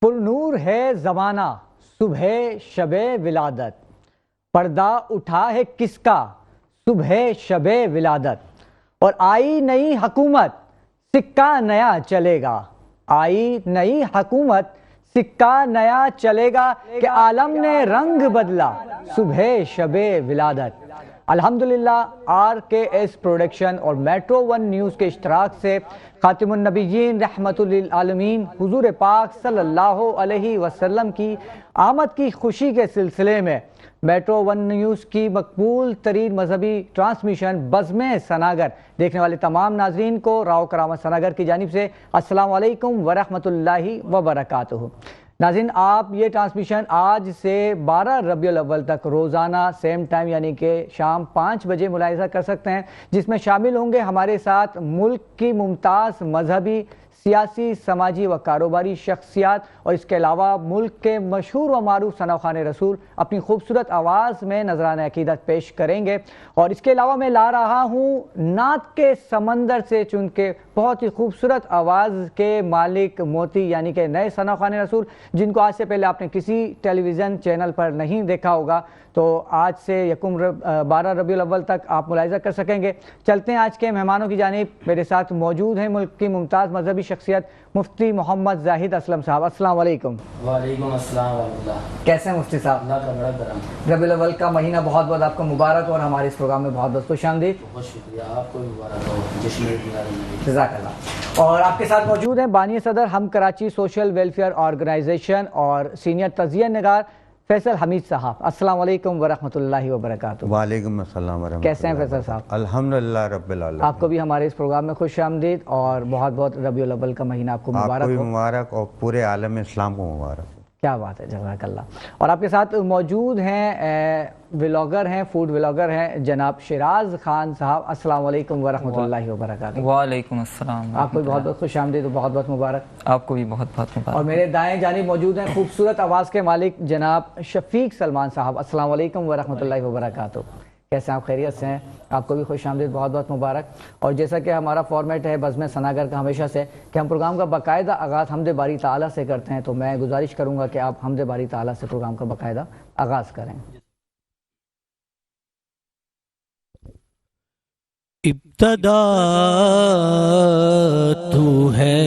پر نور ہے زمانہ صبح شب ولادت، پردہ اٹھا ہے کس کا صبح شب ولادت، اور آئی نئی حکومت سکہ نیا چلے گا، آئی نئی حکومت سکہ نیا چلے گا کہ عالم نے رنگ بدلا صبح شب ولادت۔ الحمدللہ آر کے ایس پروڈکشن اور میٹرو ون نیوز کے اشتراک سے خاتم النبیین رحمت للعالمین حضور پاک صلی اللہ علیہ وسلم کی آمد کی خوشی کے سلسلے میں میٹرو ون نیوز کی مقبول ترین مذہبی ٹرانسمیشن بزم ثناگر دیکھنے والے تمام ناظرین کو راؤ کرامت ثناگر کی جانب سے السلام علیکم ورحمۃ اللہ وبرکاتہ۔ ناظرین، آپ یہ ٹرانسمیشن آج سے 12 ربیع الاول تک روزانہ سیم ٹائم یعنی کہ شام 5 بجے ملاحظہ کر سکتے ہیں، جس میں شامل ہوں گے ہمارے ساتھ ملک کی ممتاز مذہبی، سیاسی، سماجی و کاروباری شخصیات، اور اس کے علاوہ ملک کے مشہور و معروف ثناخوان رسول اپنی خوبصورت آواز میں نذرانہ عقیدت پیش کریں گے۔ اور اس کے علاوہ میں لا رہا ہوں نعت کے سمندر سے چن کے بہت ہی خوبصورت آواز کے مالک موتی یعنی کہ نئے ثناخوان رسول، جن کو آج سے پہلے آپ نے کسی ٹیلی ویژن چینل پر نہیں دیکھا ہوگا، تو آج سے 12 ربیع الاول تک آپ ملاحظہ کر سکیں گے۔ چلتے ہیں آج کے مہمانوں کی جانب۔ میرے ساتھ موجود ہیں ملک کی ممتاز مذہبی شخصیت مفتی محمد زاہد اسلم صاحب۔ السلام علیکم۔ وعلیکم السلام ورحمۃ اللہ۔ کیسے ہیں مفتی صاحب؟ اللہ کا بڑا کرم۔ ربیع الاول کا مہینہ بہت بہت آپ کو مبارک، اور ہمارے اس پروگرام میں بہت بہت خوش آمدید۔ بہت شکریہ، آپ کو بھی مبارک ہو، جشن میلاد النبی۔ جزاک اللہ۔ اور آپ کے ساتھ موجود ہیں بانی صدر ہم کراچی سوشل ویلفیئر آرگنائزیشن اور سینئر تجزیہ نگار فیصل حمید صاحب۔ السلام علیکم ورحمۃ اللہ وبرکاتہ۔ وعلیکم السلام ورحمۃ اللہ۔ کیسے ہیں فیصل صاحب؟ الحمدللہ رب العالمین۔ آپ کو بھی ہمارے اس پروگرام میں خوش آمدید، اور بہت بہت ربیع الاول کا مہینہ آپ کو آپ مبارک کو بھی ہو۔ مبارک، اور پورے عالم اسلام کو مبارک۔ کیا بات ہے، جزاک اللہ۔ اور آپ کے ساتھ موجود ہیں ولاگر ہیں، فوڈ ولاگر ہیں جناب شیراز خان صاحب۔ السلام علیکم ورحمۃ اللہ وبرکاتہ۔ وعلیکم السلام۔ آپ کو بھی بہت بہت خوش آمدید اور بہت بہت مبارک۔ آپ کو بھی بہت بہت مبارک۔ اور میرے دائیں جانب موجود ہیں خوبصورت آواز کے مالک جناب شفیق سلمان صاحب۔ السلام علیکم ورحمۃ اللہ وبرکاتہ۔ کیسے آپ؟ خیریت سے ہیں؟ آپ کو بھی خوش آمدید، بہت بہت مبارک۔ اور جیسا کہ ہمارا فارمیٹ ہے بزم ثناگر کا ہمیشہ سے کہ ہم پروگرام کا باقاعدہ آغاز حمد باری تعالیٰ سے کرتے ہیں، تو میں گزارش کروں گا کہ آپ حمد باری تعالیٰ سے پروگرام کا باقاعدہ آغاز کریں۔ ابتدا تو ہے،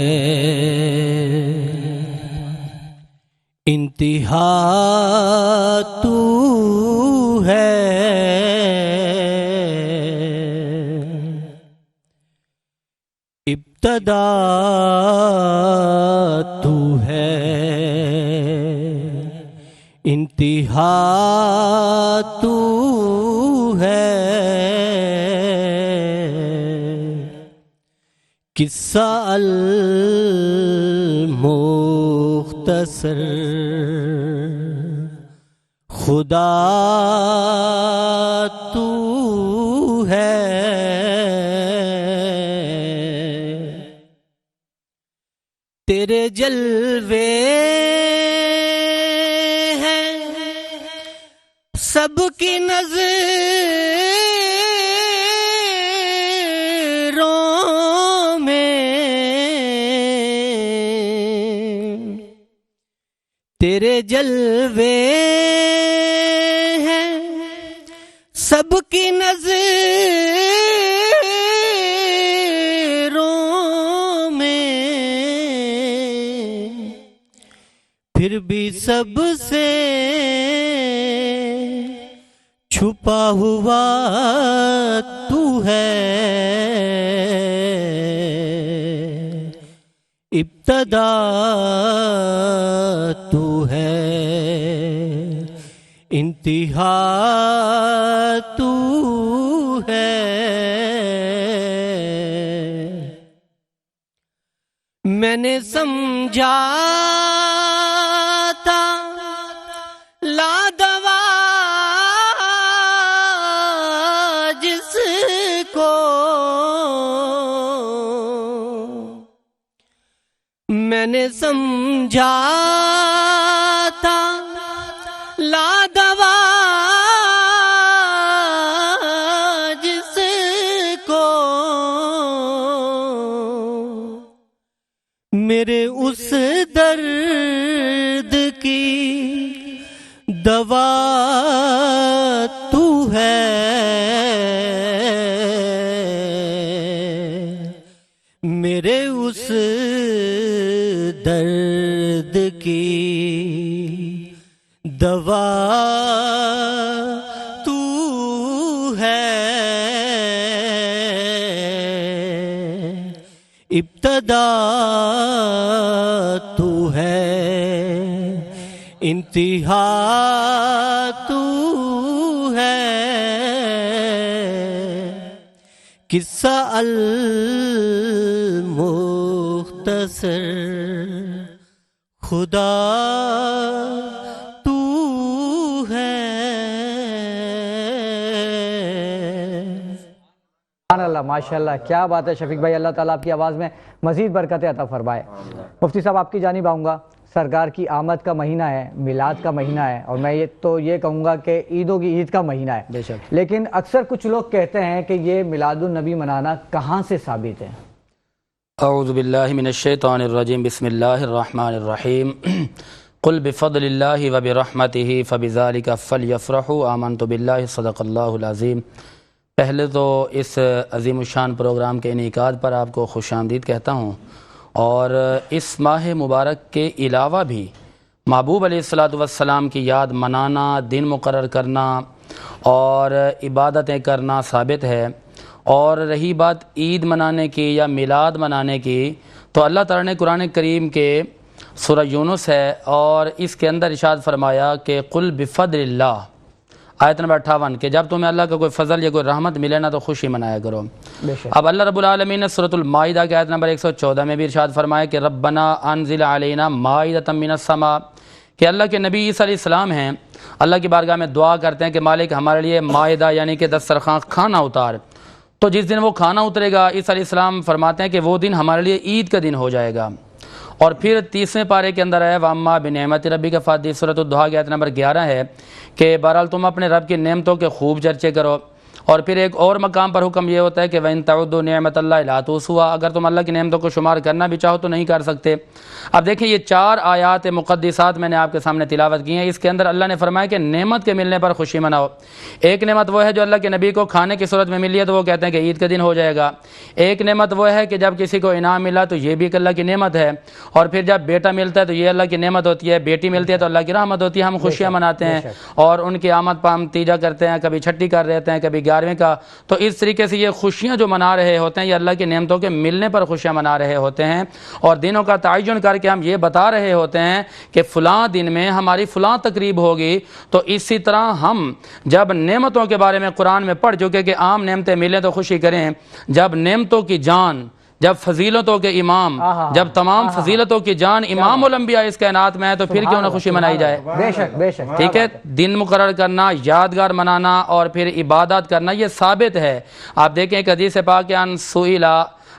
انتہا تو ہے، ابتدا تو ہے، انتہا تو ہے، قصہ المختصر خدا تو ہے، تیرے جلوے ہیں سب کی نظروں میں، تیرے جلوے ہیں سب کی نظروں میں، پھر بھی سب سے چھپا ہوا تو ہے، ابتدا تو ہے، انتہا تو ہے، میں نے سمجھا تھا لادوا جس کو، میں نے سمجھا تھا لادوا جس کو، میرے اس در دوا تو ہے میرے اس درد کی دوا تو ہے ابتدا تو ہے انتہا تو ہے قصہ المختصر خدا تو ہے۔ سبحان اللہ، ماشاء اللہ، کیا بات ہے شفیق بھائی، اللہ تعالیٰ آپ کی آواز میں مزید برکتیں عطا فرمائے۔ مفتی صاحب آپ کی جانب آؤں گا، سرکار کی آمد کا مہینہ ہے، میلاد کا مہینہ ہے، اور میں یہ کہوں گا کہ عیدوں کی عید کا مہینہ ہے، بے شک۔ لیکن اکثر کچھ لوگ کہتے ہیں کہ یہ میلاد النبی منانا کہاں سے ثابت ہے؟ اعوذ باللہ من الشیطان الرجیم، بسم اللہ الرحمن الرحیم۔ قل بفضل اللہ وبرحمتہ فبذالک فلیفرحوا آمنت باللہ صدق اللہ العظیم۔ پہلے تو اس عظیم الشان پروگرام کے انعقاد پر آپ کو خوش آمدید کہتا ہوں، اور اس ماہ مبارک کے علاوہ بھی محبوب علیہ السلام کی یاد منانا، دن مقرر کرنا اور عبادتیں کرنا ثابت ہے۔ اور رہی بات عید منانے کی یا میلاد منانے کی، تو اللہ تعالیٰ نے قرآن کریم کے سورہ یونس ہے اور اس کے اندر ارشاد فرمایا کہ قل بفضل اللہ، آیت نمبر 58، کہ جب تمہیں اللہ کا کوئی فضل یا کوئی رحمت ملے نا تو خوشی منایا کرو۔ اب اللہ رب العالمین نے سورۃ المائدہ کی آیت نمبر 114 میں بھی ارشاد فرمایا کہ ربنا انزل علینا مائدۃ من السماء، کہ اللہ کے نبی عیسیٰ علیہ السلام ہیں، اللہ کی بارگاہ میں دعا کرتے ہیں کہ مالک ہمارے لیے مائدہ یعنی کہ دسترخوان کھانا اتار۔ تو جس دن وہ کھانا اترے گا، عیسیٰ علیہ السلام فرماتے ہیں کہ وہ دن ہمارے لیے عید کا دن ہو جائے گا۔ اور پھر 30ویں پارے کے اندر ہے وَأَمَّا بِنِعْمَتِ رَبِّكَ فَحَدِّثْ، سورۃ الضحیٰ کی آیت نمبر 11 ہے کہ بہرحال تم اپنے رب کی نعمتوں کے خوب چرچے کرو۔ اور پھر ایک اور مقام پر حکم یہ ہوتا ہے کہ وَإِن تَعُدُّوا نِعْمَتَ اللَّهِ لَا تُحْصُوهَا، اگر تم اللہ کی نعمتوں کو شمار کرنا بھی چاہو تو نہیں کر سکتے۔ اب دیکھیں یہ 4 آیات مقدسات میں نے آپ کے سامنے تلاوت کی ہیں، اس کے اندر اللہ نے فرمایا کہ نعمت کے ملنے پر خوشی مناؤ۔ ایک نعمت وہ ہے جو اللہ کے نبی کو کھانے کی صورت میں ملی ہے تو وہ کہتے ہیں کہ عید کا دن ہو جائے گا۔ ایک نعمت وہ ہے کہ جب کسی کو انعام ملا تو یہ بھی ایک اللہ کی نعمت ہے، اور پھر جب بیٹا ملتا ہے تو یہ اللہ کی نعمت ہوتی ہے، بیٹی ملتی ہے تو اللہ کی رحمت ہوتی ہے، ہم خوشیاں مناتے ہیں اور ان کی آمد پر ہم تیجا کرتے ہیں، کبھی چھٹی کر رہتے ہیں، کبھی 11ویں کا۔ تو اس طریقے سے یہ خوشیاں جو منا رہے ہوتے ہیں یہ اللہ کی نعمتوں کے ملنے پر خوشیاں منا رہے ہوتے ہیں، اور دنوں کا تعین کر کے ہم یہ بتا رہے ہوتے ہیں کہ فلاں دن میں ہماری فلاں تقریب ہوگی۔ تو اسی طرح ہم جب نعمتوں کے بارے میں قرآن میں پڑھ چکے کہ عام نعمتیں ملیں تو خوشی کریں، جب نعمتوں کی جان، جب فضیلتوں کے امام، جب تمام فضیلتوں کی جان امام الانبیاء اس کائنات میں ہے تو پھر کیوں نہ خوشی منائی جائے؟ بے شک بے شک، ٹھیک ہے، دن مقرر کرنا، یادگار منانا اور پھر عبادات کرنا یہ ثابت ہے۔ آپ دیکھیں ایک حدیث پاک کہ ان سئل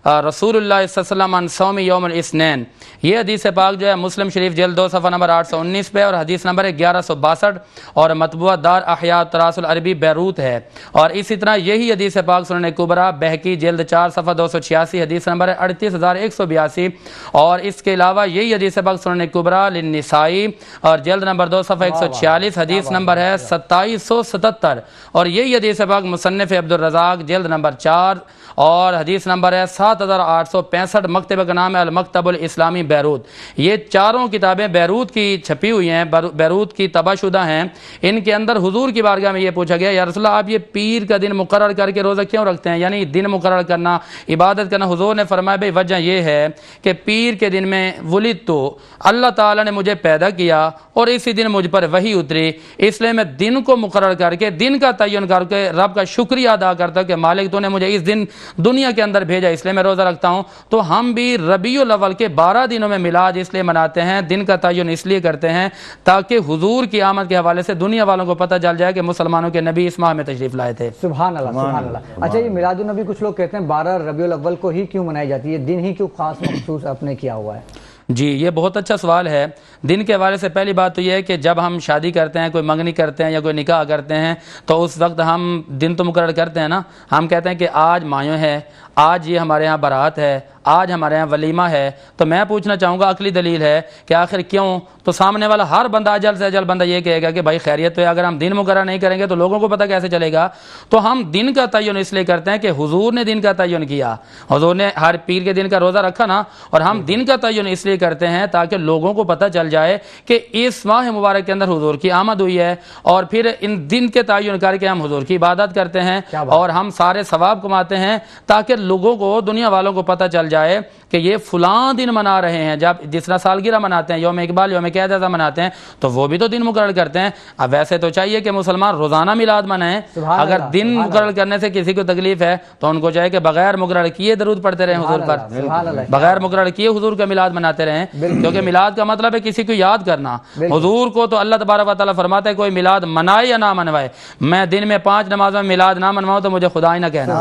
رسول اللہ صلی اللہ علیہ وسلم عن صوم یوم الاثنین، یہ حدیث پاک جو ہے مسلم شریف جلد 2 صفحہ نمبر 819 پہ اور حدیث نمبر 1162 اور مطبوعہ دار احیاء تراث العربی بیروت ہے۔ اور اسی طرح یہی حدیث پاک سنن کبریٰ بہقی جلد 4 صفحہ 286 حدیث نمبر 38182، اور اس کے علاوہ یہی حدیث پاک سنن کبریٰ للنسائی اور جلد نمبر 2 صفحہ 146 حدیث نمبر ہے 2777، اور یہی حدیث پاک مصنف عبدالرزاق جلد نمبر 4 اور حدیث نمبر ہے 7865، مکتبہ کا نام ہے المکتب الاسلامی بیروت۔ یہ چاروں کتابیں بیروت کی چھپی ہوئی ہیں، بیروت کی طبع شدہ ہیں۔ ان کے اندر حضور کی بارگاہ میں یہ پوچھا گیا یا رسول اللہ آپ یہ پیر کا دن مقرر کر کے روزہ کیوں رکھتے ہیں، یعنی دن مقرر کرنا، عبادت کرنا؟ حضور نے فرمایا بھئی وجہ یہ ہے کہ پیر کے دن میں ولدت تو اللہ تعالیٰ نے مجھے پیدا کیا اور اسی دن مجھ پر وحی اتری، اس لیے میں دن کو مقرر کر کے، دن کا تعین کر کے رب کا شکریہ ادا کرتا ہوں کہ مالک تو نے مجھے اس دن دنیا کے اندر بھیجا، اس لیے میں روزہ رکھتا ہوں۔ تو ہم بھی ربیع الاول کے 12 دنوں میں میلاد اس لیے مناتے ہیں، دن کا تعین اس لیے کرتے ہیں تاکہ حضور کی آمد کے حوالے سے دنیا والوں کو پتہ چل جائے کہ مسلمانوں کے نبی اس ماہ میں تشریف لائے تھے۔ سبحان اللہ سبحان اللہ۔ اچھا یہ میلاد النبی کچھ لوگ کہتے ہیں 12 ربیع الاول کو ہی کیوں منائی جاتی ہے، دن ہی کیوں خاص مخصوص اپنے کیا ہوا ہے؟ جی یہ بہت اچھا سوال ہے۔ دن کے حوالے سے پہلی بات تو یہ ہے کہ جب ہم شادی کرتے ہیں، کوئی منگنی کرتے ہیں یا کوئی نکاح کرتے ہیں تو اس وقت ہم دن تو مقرر کرتے ہیں نا، ہم کہتے ہیں کہ آج مایوں ہے، آج یہ ہمارے ہاں بارات ہے، آج ہمارے ہاں ولیمہ ہے، تو میں پوچھنا چاہوں گا عقلی دلیل ہے کہ آخر کیوں؟ تو سامنے والا ہر بندہ اجل سے اجل بندہ یہ کہے گا کہ بھائی خیریت تو ہے، اگر ہم دن مقرر نہیں کریں گے تو لوگوں کو پتہ کیسے چلے گا؟ تو ہم دن کا تعین اس لیے کرتے ہیں کہ حضور نے دن کا تعین کیا، حضور نے ہر پیر کے دن کا روزہ رکھا نا، اور ہم دن کا تعین اس لیے کرتے ہیں تاکہ لوگوں کو پتہ چل جائے کہ اس ماہ مبارک کے اندر حضور کی آمد ہوئی ہے، اور پھر ان دن کے تعین کر کے ہم حضور کی عبادت کرتے ہیں اور ہم سارے ثواب کماتے ہیں، تاکہ لوگوں کو، دنیا والوں کو پتہ چل جائے کہ یہ فلاں دن منا رہے ہیں۔ جب جس طرح سالگرہ مناتے ہیں، یوم اقبال، یوم قید اعظم مناتے ہیں، تو وہ بھی تو دن مقرر کرتے ہیں۔ اب ویسے تو چاہیے کہ مسلمان روزانہ میلاد منائیں، اگر دن مقرر کرنے سے کسی کو تکلیف ہے تو ان کو چاہیے کہ بغیر مقرر کیے درود پڑھتے رہیں حضور پر، بغیر مقرر کیے حضور کا میلاد مناتے رہیں، کیونکہ میلاد کا مطلب ہے کسی کو یاد کرنا۔ حضور کو تو اللہ تبارک و تعالیٰ فرماتا ہے کوئی میلاد منائے یا نہ منوائے، میں دن میں 5 نمازوں میں میلاد نہ منواؤں تو مجھے خدا ہی نہ کہنا۔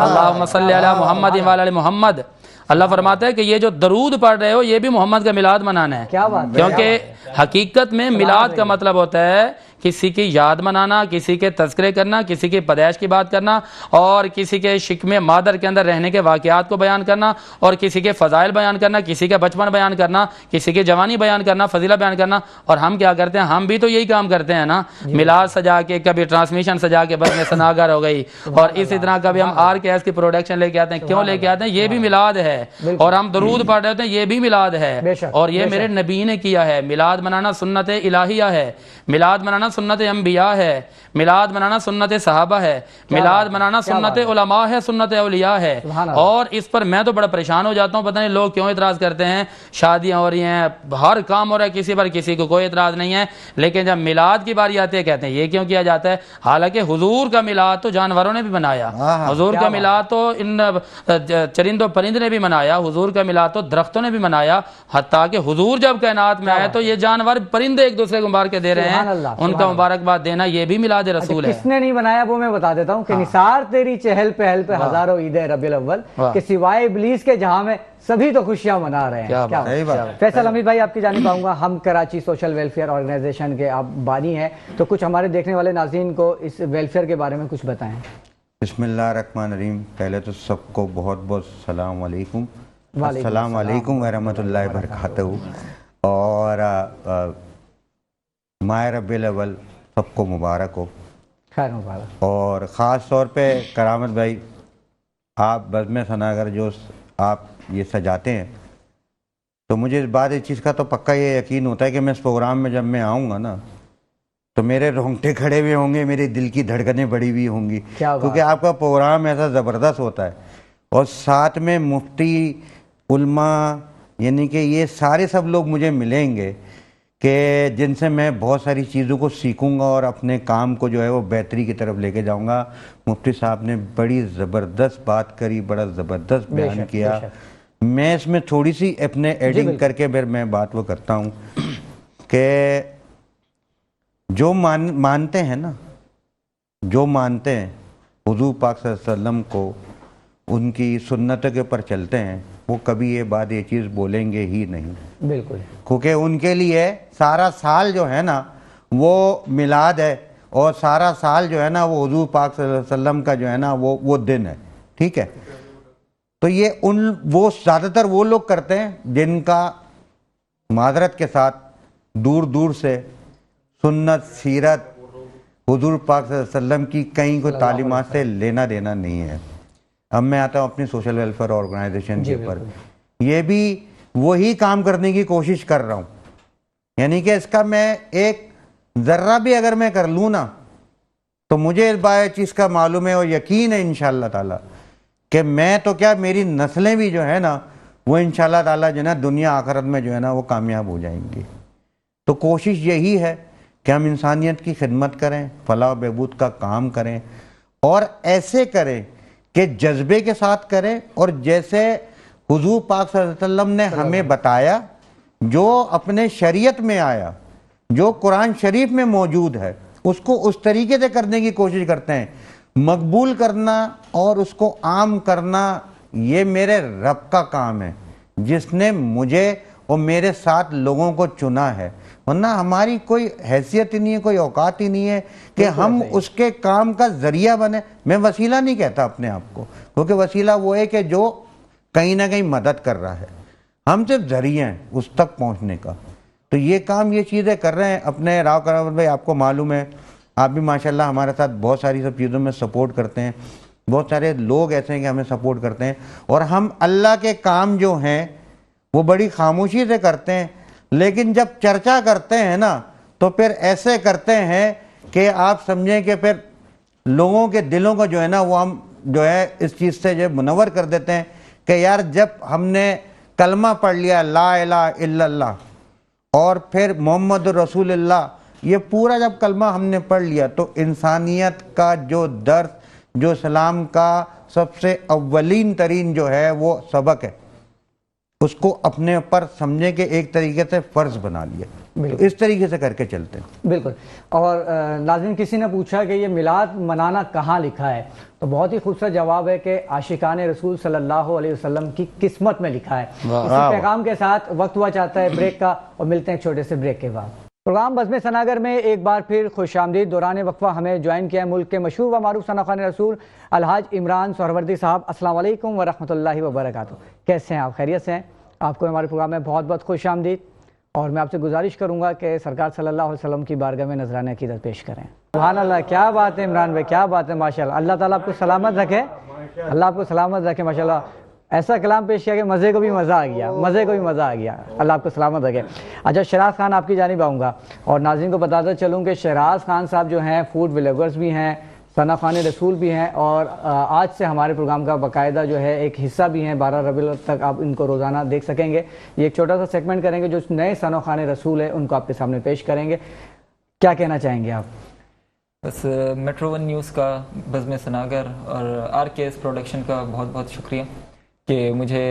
اللہم صلی علی محمد وعلی آل محمد۔ اللہ فرماتا ہے کہ یہ جو درود پڑھ رہے ہو یہ بھی محمد کا میلاد منانا ہے، کیونکہ حقیقت میں میلاد کا مطلب ہوتا ہے کسی کی یاد منانا، کسی کے تذکرے کرنا، کسی کی پیدائش کی بات کرنا، اور کسی کے شکم مادر کے اندر رہنے کے واقعات کو بیان کرنا، اور کسی کے فضائل بیان کرنا، کسی کا بچپن بیان کرنا، کسی کی جوانی بیان کرنا، فضیلہ بیان کرنا۔ اور ہم کیا کرتے ہیں؟ ہم بھی تو یہی کام کرتے ہیں نا، میلاد سجا کے، کبھی ٹرانسمیشن سجا کے بس میں سناگر ہو گئی، اور اسی طرح کبھی ہم آر کے ایس کی پروڈکشن لے کے آتے ہیں۔ کیوں لے کے آتے ہیں؟ یہ بھی میلاد ہے، اور ہم درود پڑھ رہے ہوتے ہیں، یہ بھی میلاد ہے، اور یہ میرے نبی نے کیا ہے۔ میلاد منانا سنت الہیہ ہے، میلاد منانا سنت انبیاء ہے، میلاد منانا سنت صحابہ ہے، میلاد منانا سنت علماء ہے، سنت اولیاء ہے۔ اور اس پر میں تو بڑا پریشان ہو جاتا ہوں، پتہ نہیں لوگ کیوں اعتراض کرتے ہیں۔ شادیاں ہو رہی ہیں، ہر کام ہو رہا ہے کسی پر، کسی کو کوئی اعتراض نہیں ہے، لیکن جب میلاد کی باری آتی ہے کہتے ہیں یہ کیوں کیا جاتا ہے؟ حالانکہ حضور کا میلاد تو جانوروں نے بھی منایا، حضور کا میلاد تو ان چرند و پرند نے بھی منایا، حضور کا میلاد تو درختوں نے بھی منایا، حتیٰ کہ حضور جب کائنات میں آئے تو یہ جانور پرندے ایک دوسرے کو مبارک دے رہے ہیں، ان کا مبارکباد دینا یہ بھی میلاد رسول ہے۔ کس نے نہیں بنایا وہ میں بتا دیتا ہوں کہ نثار تیری چہل پہل پہ ہزاروں عید ربیع الاول، کہ سوائے ابلیس کے جہاں میں سبھی تو خوشیاں منا رہے ہیں۔ فیصل حمید بھائی آپ کی جانب آؤں گا، ہم کراچی سوشل ویلفیئر آرگنائزیشن کے آپ بانی ہیں، تو کچھ ہمارے دیکھنے والے ناظرین کو اس ویلفیئر کے بارے میں کچھ بتائیں۔ بسم اللہ الرحمن الرحیم۔ پہلے تو سب کو بہت بہت السلام علیکم، السلام علیکم ورحمۃ اللہ وبرکاتہ، اور ماہ ربیع الاول سب کو مبارک ہو، خیر مبارک۔ اور خاص طور پہ کرامت بھائی، آپ بزم ثناگر جو آپ یہ سجاتے ہیں، تو مجھے اس بات اس چیز کا تو پکا یہ یقین ہوتا ہے کہ میں اس پروگرام میں جب میں آؤں گا نا تو میرے رونگٹے کھڑے ہوئے ہوں گے، میرے دل کی دھڑکنیں بڑی ہوئی ہوں گی، کیونکہ آپ کا پروگرام ایسا زبردست ہوتا ہے، اور ساتھ میں مفتی، علماء، یعنی کہ یہ سارے سب لوگ مجھے ملیں گے کہ جن سے میں بہت ساری چیزوں کو سیکھوں گا اور اپنے کام کو جو ہے وہ بہتری کی طرف لے کے جاؤں گا۔ مفتی صاحب نے بڑی زبردست بات کری، بڑا زبردست بیان کیا۔ میں اس میں تھوڑی سی اپنے ایڈنگ کر کے پھر میں بات وہ کرتا ہوں کہ جو مانتے ہیں نا، جو مانتے ہیں حضور پاک صلی اللہ علیہ وسلم کو، ان کی سنتوں کے اوپر چلتے ہیں، وہ کبھی یہ بات یہ چیز بولیں گے ہی نہیں، بالکل، کیونکہ ان کے لیے سارا سال جو ہے نا وہ میلاد ہے، اور سارا سال جو ہے نا وہ حضور پاک صلی اللہ علیہ وسلم کا جو ہے نا وہ دن ہے، ٹھیک ہے۔ تو یہ وہ زیادہ تر وہ لوگ کرتے ہیں جن کا معذرت کے ساتھ دور دور سے سنت، سیرت، حضور پاک صلی اللہ علیہ وسلم کی کہیں کوئی تعلیمات سے لینا دینا نہیں ہے۔ اب میں آتا ہوں اپنی سوشل ویلفیئر آرگنائزیشن کے اوپر، یہ بھی وہی کام کرنے کی کوشش کر رہا ہوں، یعنی کہ اس کا میں ایک ذرہ بھی اگر میں کر لوں نا تو مجھے اس بات چیز کا معلوم ہے اور یقین ہے انشاءاللہ تعالی کہ میں تو کیا، میری نسلیں بھی جو ہے نا وہ انشاءاللہ تعالی جو ہے نا دنیا آخرت میں جو ہے نا وہ کامیاب ہو جائیں گی۔ تو کوشش یہی ہے کہ ہم انسانیت کی خدمت کریں، فلاح و بہبود کا کام کریں، اور ایسے کریں کہ جذبے کے ساتھ کریں، اور جیسے حضور پاک صلی اللہ علیہ وسلم نے ہمیں بتایا، جو اپنے شریعت میں آیا، جو قرآن شریف میں موجود ہے، اس کو اس طریقے سے کرنے کی کوشش کرتے ہیں۔ مقبول کرنا اور اس کو عام کرنا یہ میرے رب کا کام ہے، جس نے مجھے اور میرے ساتھ لوگوں کو چنا ہے، ورنہ ہماری کوئی حیثیت ہی نہیں ہے, کوئی اوقات ہی نہیں ہے کہ ہم اس کے کام کا ذریعہ بنے. میں وسیلہ نہیں کہتا اپنے آپ کو, کیونکہ وسیلہ وہ ہے کہ جو کہیں نہ کہیں مدد کر رہا ہے, ہم صرف ذریعہ ہیں اس تک پہنچنے کا. تو یہ کام یہ چیزیں کر رہے ہیں اپنے. راؤ کرامت بھائی آپ کو معلوم ہے, آپ بھی ماشاءاللہ ہمارے ساتھ بہت ساری سب چیزوں میں سپورٹ کرتے ہیں, بہت سارے لوگ ایسے ہیں کہ ہمیں سپورٹ کرتے ہیں, اور ہم اللہ کے کام جو ہیں وہ بڑی خاموشی سے کرتے ہیں, لیکن جب چرچا کرتے ہیں نا تو پھر ایسے کرتے ہیں کہ آپ سمجھیں کہ پھر لوگوں کے دلوں کو جو ہے نا وہ ہم جو ہے اس چیز سے جو منور کر دیتے ہیں کہ یار جب ہم نے کلمہ پڑھ لیا لا الہ الا اللہ اور پھر محمد رسول اللہ, یہ پورا جب کلمہ ہم نے پڑھ لیا تو انسانیت کا جو درس, جو اسلام کا سب سے اولین ترین جو ہے وہ سبق ہے, اس کو اپنے اوپر سمجھیں کہ ایک طریقے سے فرض بنا لیا. تو اس طریقے سے کر کے چلتے ہیں. بالکل. اور ناظرین کسی نے پوچھا کہ یہ میلاد منانا کہاں لکھا ہے, تو بہت ہی خوبصورت جواب ہے کہ عاشقان رسول صلی اللہ علیہ وسلم کی قسمت میں لکھا ہے. اسی پیغام کے ساتھ وقت ہوا چاہتا ہے بریک کا, اور ملتے ہیں ایک چھوٹے سے بریک کے بعد. پروگرام بزم ثناگر میں ایک بار پھر خوش آمدید. دوران وقفہ ہمیں جوائن کیا ہے ملک کے مشہور و معروف ثناخوان رسول الحاج عمران سہروردی صاحب. السلام علیکم ورحمۃ اللہ وبرکاتہ. کیسے ہیں آپ؟ خیریت سے ہیں؟ آپ کو ہمارے پروگرام میں بہت بہت خوش آمدید, اور میں آپ سے گزارش کروں گا کہ سرکار صلی اللہ علیہ وسلم کی بارگاہ میں نذرانہ عقیدت پیش کریں. سبحان اللہ, کیا بات ہے عمران بھائی, کیا بات ہے, ماشاءاللہ. اللہ تعالیٰ آپ کو سلامت رکھے, اللہ آپ کو سلامت رکھے. ماشاءاللہ ایسا کلام پیش کیا کہ مزے کو بھی مزہ آ گیا, مزے کو بھی مزہ آ گیا. اللہ آپ کو سلامت رکھے. اچھا, شہراز خان آپ کی جانب آؤں گا, اور ناظرین کو بتاتا چلوں کہ شہراز خان صاحب جو ہیں فوڈ ولاگرز بھی ہیں, ثناخوان رسول بھی ہیں, اور آج سے ہمارے پروگرام کا باقاعدہ جو ہے ایک حصہ بھی ہیں. 12 ربیع الاول تک آپ ان کو روزانہ دیکھ سکیں گے. یہ ایک چھوٹا سا سیگمنٹ کریں گے, جو نئے ثناخوان رسول ہیں ان کو آپ کے سامنے پیش کریں گے. کیا کہنا چاہیں گے آپ؟ بس میٹرو ون نیوز کا, بزم ثناگر اور آر کے ایس پروڈکشن کا بہت بہت شکریہ کہ مجھے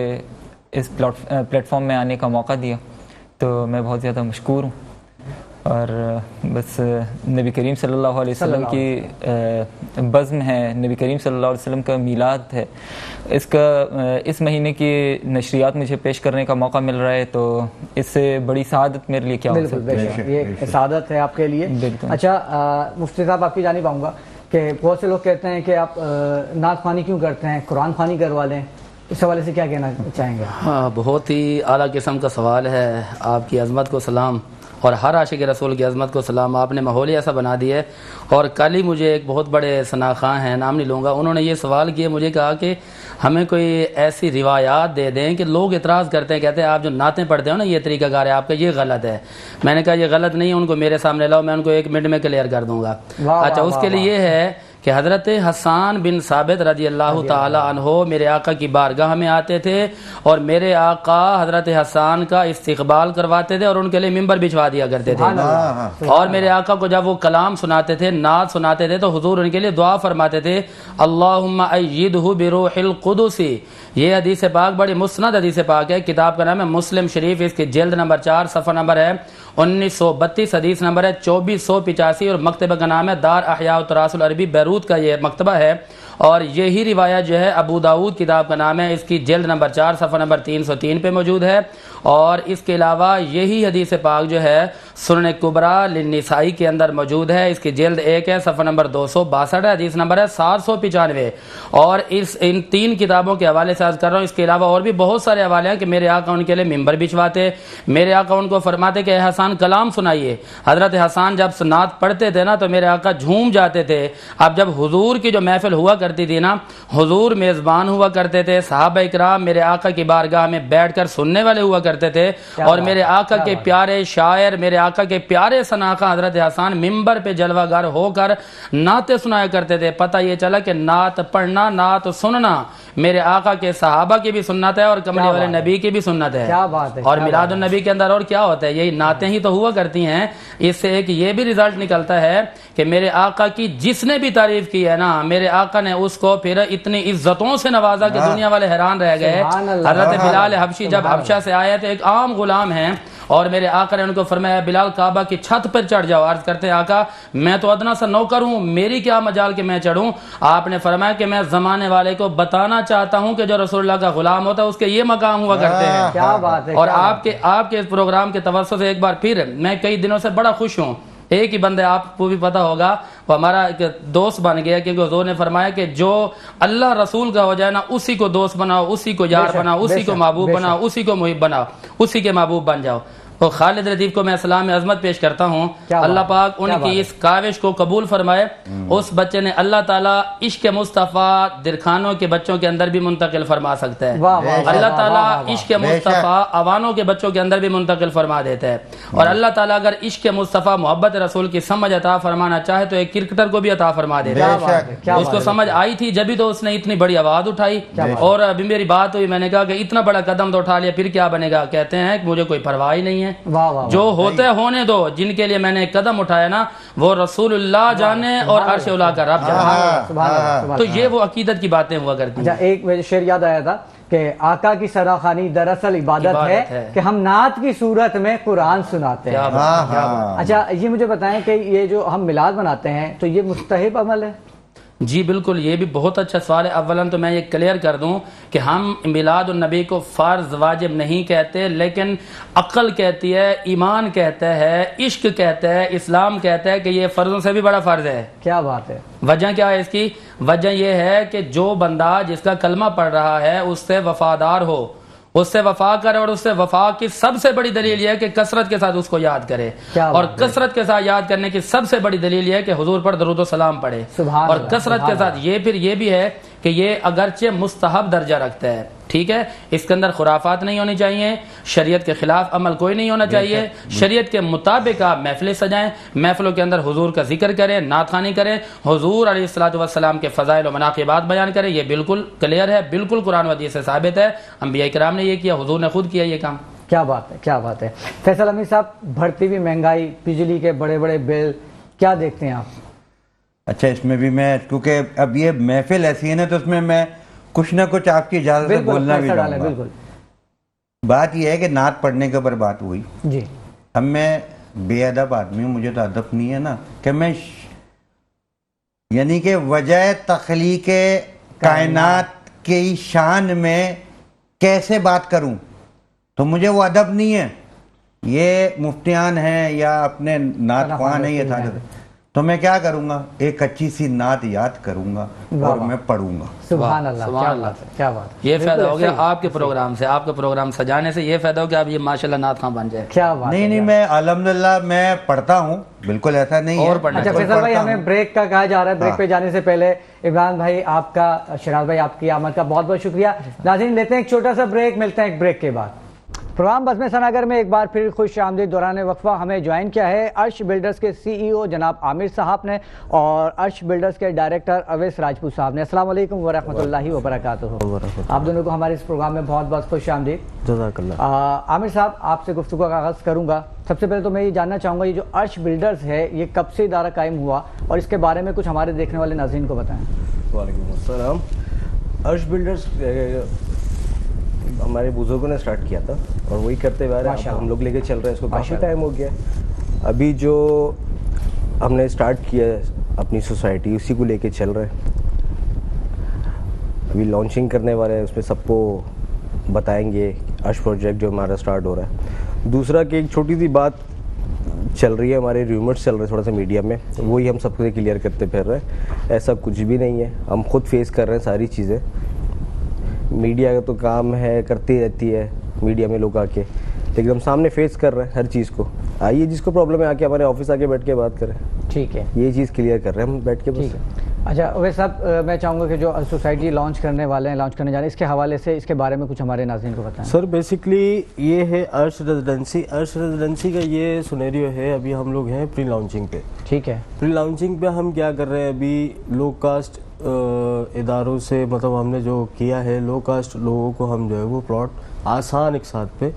اس پلیٹ فارم میں آنے کا موقع دیا, تو میں بہت زیادہ مشکور ہوں. اور بس نبی کریم صلی اللہ علیہ وسلم کی بزم ہے, نبی کریم صلی اللہ علیہ وسلم کا میلاد ہے, اس مہینے کی نشریات مجھے پیش کرنے کا موقع مل رہا ہے, تو اس سے بڑی سعادت میرے لیے کیا ہو سکتی ہے. یہ سعادت ہے آپ کے لیے. اچھا مفتی صاحب آپ کی جانب آؤں گا کہ بہت سے لوگ کہتے ہیں کہ آپ نعت خوانی کیوں کرتے ہیں, قرآن خوانی کروا لیں, اس حوالے سے کیا کہنا چاہیں گے؟ ہاں, بہت ہی اعلیٰ قسم کا سوال ہے. آپ کی عظمت کو سلام, اور ہر عاشق رسول کی عظمت کو سلام. آپ نے ماحول ایسا بنا دیا ہے. اور کل ہی مجھے ایک بہت بڑے ثناخواں ہیں, نام نہیں لوں گا, انہوں نے یہ سوال کیا, مجھے کہا کہ ہمیں کوئی ایسی روایات دے دیں کہ لوگ اعتراض کرتے ہیں, کہتے ہیں آپ جو نعتیں پڑھتے ہو نا یہ طریقہ کار ہے آپ کا, یہ غلط ہے. میں نے کہا یہ غلط نہیں ہے, ان کو میرے سامنے لاؤ, میں ان کو 1 منٹ میں کلیئر کر دوں گا. اچھا, اس کے لیے یہ ہے کہ حضرت حسان بن ثابت رضی اللہ تعالی عنہ میرے آقا کی بارگاہ میں آتے تھے, اور میرے آقا حضرت حسان کا استقبال کرواتے تھے, اور ان کے لیے ممبر بچھوا دیا کرتے تھے. اور میرے آقا کو جب وہ کلام سناتے تھے, نعت سناتے تھے, تو حضور ان کے لیے دعا فرماتے تھے, اللہم ایدہ بروح القدس. یہ حدیث پاک بڑی مسند حدیث پاک ہے. کتاب کا نام ہے مسلم شریف, اس کی جلد نمبر 4, صفحہ نمبر ہے 1932, حدیث نمبر ہے 2485, اور مکتبہ کا نام ہے دار احیاء التراث العربی بیروت کا یہ مکتبہ ہے. اور یہی روایت جو ہے ابو داؤد کتاب کا نام ہے, اس کی جلد نمبر 4, صفحہ نمبر 303 پہ موجود ہے. اور اس کے علاوہ یہی حدیث پاک جو ہے سنن کبریٰ للنسائی کے اندر موجود ہے, اس کی جلد 1 ہے, صفحہ نمبر 262 ہے, حدیث نمبر ہے 795. اور ان 3 کتابوں کے حوالے سے عرض کر رہا ہوں. اس کے علاوہ اور بھی بہت سارے حوالے ہیں کہ میرے آقا ان کے لیے ممبر بچھواتے, میرے آقا ان کو فرماتے کہ اے حسان کلام سنائیے. حضرت حسان جب نعت پڑھتے تھے نا تو میرے آقا جھوم جاتے تھے. اب جب حضور کی جو محفل ہوا کرتی تھی نا, حضور میزبان ہوا کرتے تھے, صحابہ اکرام میرے آقا کی بارگاہ میں بیٹھ کر سننے والے ہوا کرتے تھے, اور میرے آقا کے پیارے شاعر, میرے آقا کے پیارے ثناخواں حضرت حسان ممبر پہ جلوہ گر ہو کر نعتیں سنایا کرتے تھے. پتہ یہ چلا کہ نعت پڑھنا, نعت سننا میرے آقا کے صحابہ کی بھی سنت ہے, اور کملی والے نبی کی بھی سنت ہے. اور میلاد النبی کے اندر اور کیا ہوتا ہے, یہی نعتیں ہی تو ہوا کرتی ہیں. اس سے ایک یہ بھی رزلٹ نکلتا ہے کہ میرے آقا کی جس نے بھی تعریف کی ہے نا, میرے آقا نے اس کو پھر اتنی عزتوں سے نوازا کہ دنیا والے حیران رہ گئے. حضرت بلال حبشی جب حبشہ سے آئے تو ایک عام غلام ہیں اور میرے آقا نے ان کو فرمایا بلال کعبہ کی چھت پر چڑھ جاؤ. عرض کرتے ہیں آقا میں تو ادنا سا نوکر ہوں, میری کیا مجال کہ میں چڑھوں. آپ نے فرمایا کہ میں زمانے والے کو بتانا چاہتا ہوں کہ جو رسول اللہ کا غلام ہوتا ہے اس کے یہ مقام ہوا کرتے ہیں. کیا بات ہے. اور آپ کے اس پروگرام کے توسط سے ایک بار پھر میں کئی دنوں سے بڑا خوش ہوں. ایک ہی بندے آپ کو بھی پتا ہوگا, وہ ہمارا ایک دوست بن گیا, کیونکہ حضور نے فرمایا کہ جو اللہ رسول کا ہو جائے نا اسی کو دوست بناؤ, اسی کو یار بناؤ, اسی کو محبوب بناؤ, اسی کو محب بناؤ, اسی کے محبوب بن جاؤ. تو خالد لطیف کو میں سلام عظمت پیش کرتا ہوں. اللہ پاک ان کی اس کاوش کو قبول فرمائے. اس بچے نے اللہ تعالیٰ عشق مصطفیٰ درخانوں کے بچوں کے اندر بھی منتقل فرما سکتا ہے. اللہ تعالیٰ عشق مصطفیٰ اوانوں کے بچوں کے اندر بھی منتقل فرما دیتا ہے. اور اللہ تعالیٰ اگر عشق مصطفیٰ محبت رسول کی سمجھ عطا فرمانا چاہے تو ایک کرکٹر کو بھی عطا فرما دیتا ہے. اس کو سمجھ آئی تھی جبھی تو اس نے اتنی بڑی آواز اٹھائی. اور ابھی میری بات ہوئی, میں نے کہا کہ اتنا بڑا قدم تو اٹھا لیا پھر کیا بنے گا. کہتے ہیں کہ مجھے کوئی پرواہ ہی نہیں ہے, جو ہوتے ہونے دو. جن کے لیے میں نے قدم اٹھایا نا وہ رسول اللہ جانے اور عرش اولا کا رب جانے. تو یہ وہ عقیدت کی باتیں ہوا کرتی ہیں. ایک شعر یاد آیا تھا کہ آقا کی سراخانی دراصل عبادت ہے کہ ہم نعت کی صورت میں قرآن سناتے ہیں. اچھا یہ مجھے بتائیں کہ یہ جو ہم میلاد مناتے ہیں تو یہ مستحب عمل ہے؟ جی بالکل, یہ بھی بہت اچھا سوال ہے. اولاً تو میں یہ کلیئر کر دوں کہ ہم میلاد النبی کو فرض واجب نہیں کہتے, لیکن عقل کہتی ہے, ایمان کہتا ہے, عشق کہتا ہے, اسلام کہتا ہے کہ یہ فرضوں سے بھی بڑا فرض ہے. کیا بات ہے. وجہ کیا ہے اس کی؟ وجہ یہ ہے کہ جو بندہ جس کا کلمہ پڑھ رہا ہے اس سے وفادار ہو, اس سے وفا کرے, اور اس سے وفا کی سب سے بڑی دلیل یہ ہے کہ کثرت کے ساتھ اس کو یاد کرے. اور کثرت کے ساتھ یاد کرنے کی سب سے بڑی دلیل یہ ہے کہ حضور پر درود و سلام پڑھے. اور کثرت کے ساتھ یہ بھی ہے کہ یہ اگرچہ مستحب درجہ رکھتا ہے, ٹھیک ہے, اس کے اندر خرافات نہیں ہونی چاہیے, شریعت کے خلاف عمل کوئی نہیں ہونا چاہیے, شریعت کے مطابق آپ محفلیں سجائیں, محفلوں کے اندر حضور کا ذکر کریں, نعت خوانی کریں, حضور علیہ الصلوۃ والسلام کے فضائل و مناقبات بیان کریں. یہ بالکل کلیئر ہے, بالکل قرآن و حدیث سے ثابت ہے. انبیاء کرام نے یہ کیا, حضور نے خود کیا یہ کام. کیا بات ہے, کیا بات ہے. فیصل امیر صاحب, بڑھتی ہوئی مہنگائی, بجلی کے بڑے بڑے بل, کیا دیکھتے ہیں آپ؟ اچھا اس میں بھی میں, کیونکہ اب یہ محفل ایسی ہے نا تو اس میں کچھ نہ کچھ آپ کی اجازت سے بولنا بھی چاہوں گا. بات یہ ہے کہ نعت پڑھنے کے اوپر بات ہوئی. جی اب میں بے ادب آدمی ہوں, مجھے تو ادب نہیں ہے نا کہ میں یعنی کہ وجہ تخلیق کائنات کی شان میں کیسے بات کروں, تو مجھے وہ ادب نہیں ہے. یہ مفتیان ہیں یا اپنے نعت خوان ہیں, یہ تھا تو میں کیا کروں گا, ایک اچھی سی نعت یاد کروں گا اور میں پڑھوں گا. سبحان اللہ, کیا بات ہے, کیا بات ہے. یہ فائدہ ہو گیا آپ کے پروگرام سے, آپ کا پروگرام سجانے سے یہ فائدہ ہو گیا آپ یہ ماشاءاللہ نعت خواں بن جائے. کیا بات. نہیں میں الحمدللہ میں پڑھتا ہوں, بالکل ایسا نہیں ہے. اچھا فیصل بھائی, ہمیں بریک کا کہا جا رہا ہے, بریک پہ جانے سے پہلے عمران بھائی آپ کا, شراز بھائی آپ کی آمد کا بہت بہت شکریہ. ناظرین لیتے ہیں ایک چھوٹا سا بریک, ملتے ہیں ایک بریک کے بعد. پروگرام بزم سناگر میں ایک بار پھر خوش آمدید. دوران وقفہ ہمیں جوائن کیا ہے عرش بلڈرز کے سی ای او جناب عامر صاحب نے اور عرش بلڈرز کے ڈائریکٹر اویس راجپوت صاحب نے. السلام علیکم ورحمۃ اللہ وبرکاتہ. آپ دونوں کو ہمارے اس پروگرام میں بہت بہت خوش آمدید. جزاک اللہ. عامر صاحب آپ سے گفتگو کا آغاز کروں گا. سب سے پہلے تو میں یہ جاننا چاہوں گا یہ جو عرش بلڈرز ہے یہ کب سے ادارہ قائم ہوا, اور اس کے بارے میں کچھ ہمارے دیکھنے والے ناظرین کو بتائیں. وعلیکم السلام. عرش بلڈرز ہمارے بزرگوں نے سٹارٹ کیا تھا اور وہی کرتے ہوئے ہم لوگ لے کے چل رہے ہیں. اس کو کافی ٹائم ہو گیا. ابھی جو ہم نے سٹارٹ کیا ہے اپنی سوسائٹی اسی کو لے کے چل رہے ہیں. ابھی لانچنگ کرنے والے ہیں, اس میں سب کو بتائیں گے عرش پروجیکٹ جو ہمارا سٹارٹ ہو رہا ہے. دوسرا کہ ایک چھوٹی سی بات چل رہی ہے, ہمارے ریومرز چل رہے ہیں تھوڑا سا میڈیا میں, وہی ہم سب کو کلیئر کرتے پھر رہے ہیں. ایسا کچھ بھی نہیں ہے, ہم خود فیس کر رہے ہیں ساری چیزیں. میڈیا کا تو کام ہے, کرتی رہتی ہے میڈیا میں لوگ آ کے, لیکن ہم سامنے فیس کر رہے ہیں ہر چیز کو. آئیے جس کو پرابلم ہے آ کے ہمارے آفس آ کے بیٹھ کے بات کریں. ٹھیک ہے, یہ چیز کلیئر کر رہے ہیں ہم بیٹھ کے. ٹھیک ہے. اچھا اویس صاحب, میں چاہوں گا کہ جو سوسائٹی لانچ کرنے والے ہیں, لانچ کرنے جا رہے ہیں, اس کے حوالے سے اس کے بارے میں کچھ ہمارے ناظرین کو بتائیں. سر بیسکلی یہ ہے عرش ریزیڈنسی. عرش ریزیڈنسی کا یہ سنیریو ہے, ابھی ہم لوگ ہیں پری لانچنگ پہ. ٹھیک ہے. پری لانچنگ پہ ہم کیا کر رہے ہیں, ابھی لو کاسٹ اداروں سے مطلب ہم نے جو کیا ہے, لو کاسٹ لوگوں کو ہم جو ہے وہ پلاٹ آسان ایک ساتھ پہ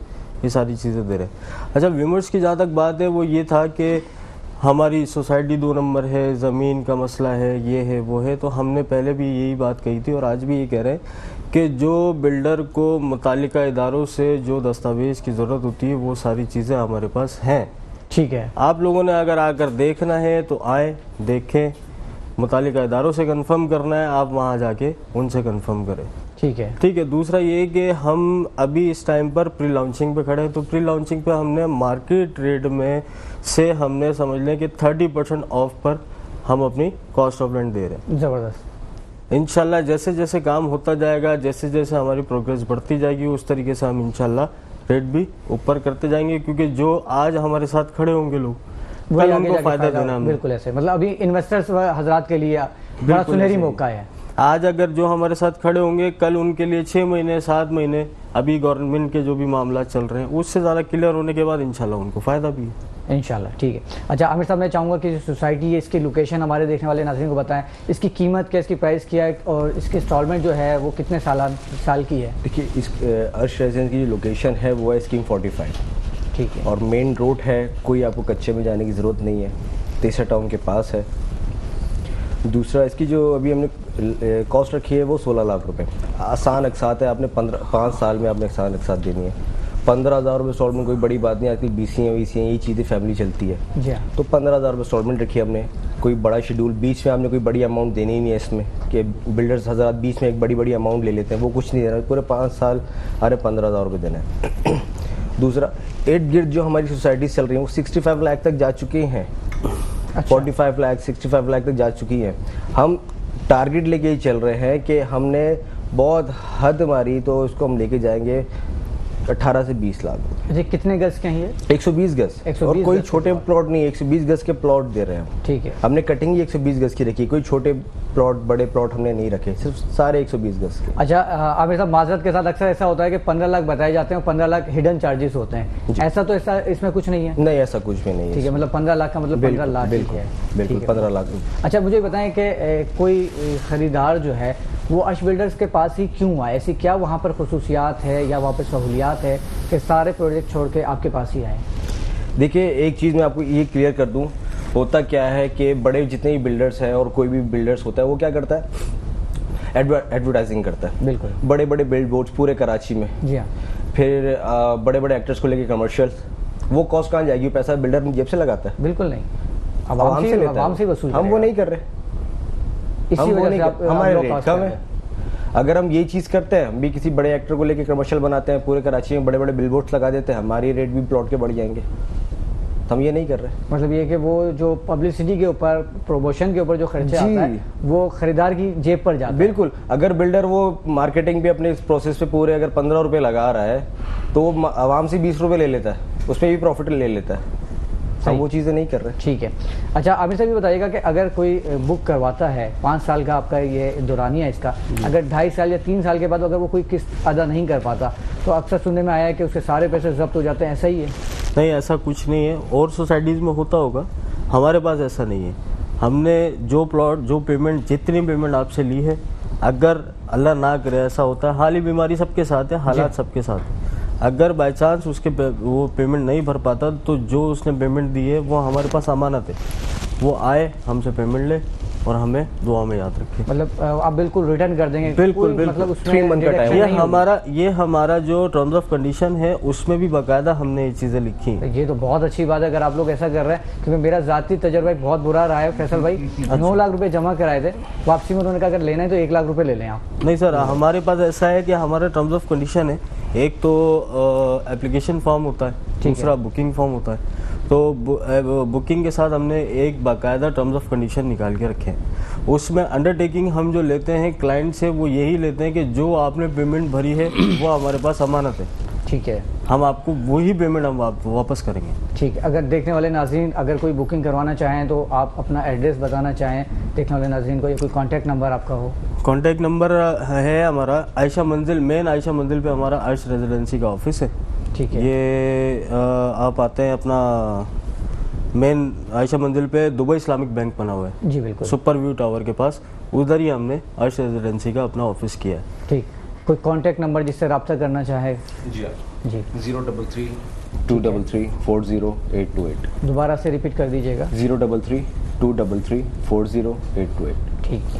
یہ ساری چیزیں دے رہے ہیں. اچھا ویمرس کی جہاں تک بات ہے وہ یہ تھا کہ ہماری سوسائٹی 2 نمبر ہے, زمین کا مسئلہ ہے, یہ ہے وہ ہے, تو ہم نے پہلے بھی یہی بات کہی تھی اور آج بھی یہ کہہ رہے ہیں کہ جو بلڈر کو متعلقہ اداروں سے جو دستاویز کی ضرورت ہوتی ہے وہ ساری چیزیں ہمارے پاس ہیں. ٹھیک ہے. آپ لوگوں نے اگر آ کر دیکھنا ہے تو آئے دیکھیں, متعلقہ اداروں سے کنفرم کرنا ہے آپ وہاں جا کے ان سے کنفرم کریں. ٹھیک ہے. ٹھیک ہے. دوسرا یہ کہ ہم ابھی اس ٹائم پر پری لانچنگ پہ کھڑے ہیں, تو پری لانچنگ پہ ہم نے مارکیٹ ریٹ میں سے ہم نے سمجھ لیں کہ 30% آف پر ہم اپنی کاسٹ آف لینڈ دے رہے ہیں. زبردست. انشاءاللہ جیسے جیسے کام ہوتا جائے گا, جیسے جیسے ہماری پروگریس بڑھتی جائے گی, اس طریقے سے ہم انشاءاللہ ریٹ بھی اوپر کرتے جائیں گے, کیونکہ جو آج ہمارے ساتھ کھڑے ہوں گے لوگ کل ان کو فائدہ دینا ہمیں. بالکل ایسے, مطلب ابھی انویسٹرز حضرات کے لیے بڑا سنہری موقع ہے. آج اگر جو ہمارے ساتھ کھڑے ہوں گے کل ان کے لیے 6 مہینے 7 مہینے ابھی گورنمنٹ کے جو بھی معاملات چل رہے ہیں اس سے زیادہ کلیئر ہونے کے بعد انشاءاللہ ان کو فائدہ بھی ہے انشاءاللہ. ٹھیک ہے. اچھا عامر صاحب, میں چاہوں گا کہ سوسائٹی ہے اس کی لوکیشن ہمارے دیکھنے والے ناظرین کو بتائیں, اس کی قیمت کیا, اس کی پرائس کیا ہے, اور اس کی انسٹالمنٹ جو ہے وہ کتنے سال کی ہے؟ دیکھیے اس عرش ریزیڈنس کی جو لوکیشن ہے وہ ہے اسکیم 45. ٹھیک ہے. اور مین روڈ ہے, کوئی آپ کو کچے میں جانے کی ضرورت نہیں ہے, تیسرا ٹاؤن کے پاس ہے. دوسرا اس کی جو ابھی ہم نے کاسٹ رکھی ہے وہ 16 لاکھ روپے. آسان اقساط ہے, آپ نے 5 سال میں آپ نے آسان اقساط دینی ہے. 15,000 روپے انسٹالمنٹ کوئی بڑی بات نہیں, آج کل BC وی سی یہ چیزیں فیملی چلتی ہے. جی. تو 15,000 روپے انسٹالمنٹ رکھی ہے ہم نے, کوئی بڑا شیڈول بیچ میں آپ نے کوئی بڑی اماؤنٹ دینی ہی نہیں ہے اس میں, کہ بلڈرز حضرات بیچ میں ایک بڑی اماؤنٹ لے لیتے ہیں, وہ کچھ نہیں دینا, پورے 5 سال 15,000 روپے دینا ہے. دوسرا 8 گرد جو ہماری سوسائٹیز چل رہی ہیں وہ 65 لاکھ تک جا چکی ہیں. 45 لاکھ 65 لاکھ تک جا چکی ہیں. ہم ٹارگیٹ لے کے ہی چل رہے ہیں کہ ہم نے بہت حد ماری تو اس کو ہم لے کے جائیں گے 18 سے 20 لاکھ. جی کتنے گز کے ہیں یہ؟ 120 گز, اور کوئی چھوٹے پلاٹ نہیں, 120 گز کے پلاٹ دے رہے ہیں. ٹھیک ہے. ہم نے کٹنگ ہی 120 گز کی رکھی, کوئی چھوٹے پلاٹ بڑے پلاٹ ہم نے نہیں رکھے, صرف سارے 120 گز کے. اچھا عامر صاحب, معذرت کے ساتھ اکثر ایسا ہوتا ہے کہ 15 لاکھ بتائے جاتے ہیں اور 15 لاکھ ہڈن چارجز ہوتے ہیں, ایسا تو اس میں کچھ نہیں ہے؟ نہیں ایسا کچھ بھی نہیں ہے. ٹھیک ہے, مطلب 15 لاکھ کا مطلب 15 لاکھ. بالکل 15 لاکھ. اچھا مجھے بتائیں کہ کوئی خریدار جو ہے وہ عرش بلڈرز کے پاس ہی کیوں آئے, ایسی کیا وہاں پر خصوصیات ہے یا وہاں پر سہولیات ہے کہ سارے پروجیکٹ چھوڑ کے آپ کے پاس ہی آئے؟ دیکھیے ایک چیز میں آپ کو یہ کلیئر کر دوں, ہوتا کیا ہے کہ بڑے جتنے بھی بلڈرز ہیں اور کوئی بھی بلڈرز ہوتا ہے وہ کیا کرتا ہے, ایڈورٹائزنگ کرتا ہے. بالکل. بڑے بڑے بلڈ بورڈز پورے کراچی میں. جی ہاں. پھر بڑے بڑے ایکٹرز کو لے کے کمرشل, وہ کاسٹ کہاں جائے گی, پیسہ بلڈر اپنی جیب سے لگاتا ہے. بالکل نہیں, عوام سے لیتا ہے. ہم وہ نہیں کر رہے, اسی وجہ سے ہمارے ریٹ کم ہے. اگر ہم یہ چیز کرتے ہیں, ہم بھی کسی بڑے ایکٹر کو لے کے کمرشل بناتے ہیں, پورے کراچی میں بڑے بڑے بل بورڈز لگا دیتے ہیں, ہماری ریٹ بھی پلاٹ کے بڑھ جائیں گے. ہم یہ نہیں کر رہے. مطلب یہ کہ وہ جو پبلسٹی کے اوپر, پروموشن کے اوپر جو خرچہ آتا ہے وہ خریدار کی جیب پر جاتا ہے. بالکل. اگر بلڈر وہ مارکیٹنگ پہ اپنے پروسیس پہ پورے اگر 15 روپے لگا رہا ہے تو وہ عوام سے 20 روپے لے لیتا ہے, اس میں بھی پروفٹ لے لیتا ہے. ہم وہ چیزیں نہیں کر رہے. ٹھیک ہے. اچھا عامر صاحب یہ بتائیے گا کہ اگر کوئی بک کرواتا ہے, 5 سال کا آپ کا یہ دورانیہ ہے اس کا, اگر 2.5 سال یا 3 سال کے بعد اگر وہ کوئی قسط ادا نہیں کر پاتا تو اکثر سننے میں آیا ہے کہ اس کے سارے پیسے ضبط ہو جاتے ہیں, ایسا ہی ہے؟ نہیں ایسا کچھ نہیں ہے, اور سوسائٹیز میں ہوتا ہوگا, ہمارے پاس ایسا نہیں ہے. ہم نے جو پلاٹ جو پیمنٹ جتنی پیمنٹ آپ سے لی ہے, اگر اللہ نہ کرے ایسا ہوتا ہے, حالی بیماری سب کے ساتھ ہے, حالات سب کے ساتھ ہیں, اگر بائی چانس اس کے وہ پیمنٹ نہیں بھر پاتا تو جو اس نے پیمنٹ دی ہے وہ ہمارے پاس امانت ہے, وہ آئے ہم سے پیمنٹ لے اور ہمیں دعا میں یاد رکھے. مطلب آپ بالکل ریٹرن کر دیں گے؟ بالکل بالکل. 3 منتھ کا ٹائم. یہ ہمارا جو ٹرمز آف کنڈیشن ہے اس میں بھی باقاعدہ ہم نے یہ چیزیں لکھی ہیں. یہ تو بہت اچھی بات ہے اگر آپ لوگ ایسا کر رہے ہیں, کیونکہ میرا ذاتی تجربہ ایک بہت برا رہا ہے. فیصل بھائی 9 لاکھ روپے جمع کرائے تھے, واپسی میں انہوں نے کہا اگر لینا ہے تو 1 لاکھ روپے لے لیں آپ. نہیں سر, ہمارے پاس ایسا ہے کہ ہمارا ٹرمز آف کنڈیشن ہے, ایک تو اپلیکیشن فارم ہوتا ہے, دوسرا بکنگ فارم ہوتا ہے. تو بکنگ کے ساتھ ہم نے ایک باقاعدہ ٹرمز آف کنڈیشن نکال کے رکھے ہیں. اس میں انڈر ٹیکنگ ہم جو لیتے ہیں کلائنٹ سے وہ یہی لیتے ہیں کہ جو آپ نے پیمنٹ بھری ہے وہ ہمارے پاس امانت ہے. ٹھیک ہے. ہم آپ کو وہی پیمنٹ ہم واپس کریں گے. ٹھیک ہے. اگر دیکھنے والے ناظرین اگر کوئی بکنگ کروانا چاہیں تو آپ اپنا ایڈریس بتانا چاہیں دیکھنے والے ناظرین کو, یا کوئی کانٹیکٹ نمبر آپ کا ہو؟ کانٹیکٹ نمبر ہے ہمارا عائشہ منزل, مین عائشہ منزل پہ ہمارا عرش ریزیڈنسی کا آفس ہے. ٹھیک ہے. یہ آپ آتے ہیں اپنا مین عائشہ منزل پہ دبئی اسلامک بینک بنا ہوا ہے. جی بالکل. سپر ویو ٹاور کے پاس, ادھر ہی ہم نے عرش ریزیڈنسی کا اپنا آفس کیا ہے. ٹھیک. کوئی کانٹیکٹ نمبر جس سے رابطہ کرنا چاہے؟ جی جی 033 233 40828. دوبارہ سے ریپیٹ کر دیجیے گا. 033 233 40828. ٹھیک ہے.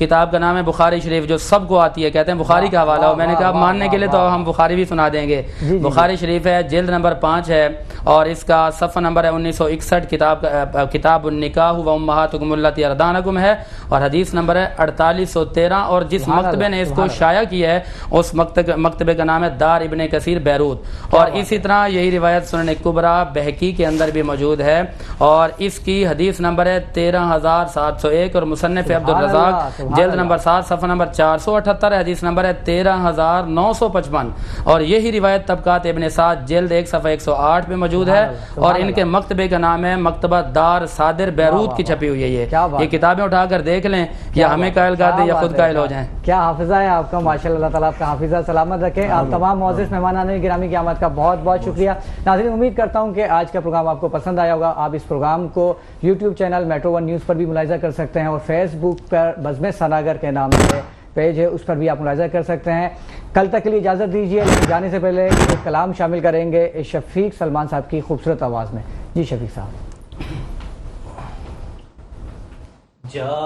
کتاب کا نام ہے بخاری شریف، جو سب کو آتی ہے، کہتے ہیں بخاری کا حوالہ ہو، میں نے کہا ماننے کے لیے تو ہم بخاری بھی سنا دیں گے۔ بخاری شریف ہے، جلد نمبر 5 ہے اور اس کا صفحہ نمبر ہے 1961، کتاب النکاح و امہاتکم اللاتی ارضعنکم ہے، اور حدیث نمبر ہے 4813، اور جس مکتبے نے اس کو شائع کیا ہے اس مکتبے کا نام ہے دار ابن کثیر بیروت، اور اسی طرح یہی روایت سنن کبریٰ بہقی کے اندر بھی موجود ہے، اور اس کی حدیث نمبر ہے 13701، اور مصنف عبد الرزاق جلد نمبر 7 صفحہ نمبر 478 حدیث نمبر ہے 13955، اور یہی روایت طبقات ابن سعد جلد 1 صفحہ 108 پہ موجود ہے، اور ان کے مکتبے کا نام ہے مکتبہ دار صادر بیروت کی چھپی ہوئی ہے۔ یہ کتابیں اٹھا کر دیکھ لیں، یا ہمیں قائل کر دیں یا خود قائل ہو جائیں۔ کیا حافظہ ہے آپ کا، ماشاءاللہ، اللہ تعالیٰ آپ کا حافظہ سلامت رکھے۔ آپ تمام معزز مہمانان گرامی کی آمد کا بہت بہت شکریہ۔ ناظرین، امید کرتا ہوں کہ آج کا پروگرام آپ کو پسند آیا ہوگا۔ آپ اس پروگرام کو YouTube channel Metro One News پر بھی ملاحظہ کر سکتے ہیں، اور فیس بک پر بزم سناگر کے نام سے پیج ہے، اس پر بھی آپ ملاحظہ کر سکتے ہیں۔ کل تک کے لیے اجازت دیجیے، لیکن جانے سے پہلے ایک کلام شامل کریں گے شفیق سلمان صاحب کی خوبصورت آواز میں۔ جی شفیق صاحب۔ جا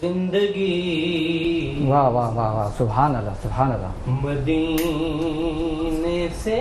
زندگی واہ واہ واہ واہ، سبحان اللہ سبحان اللہ۔ مدینے سے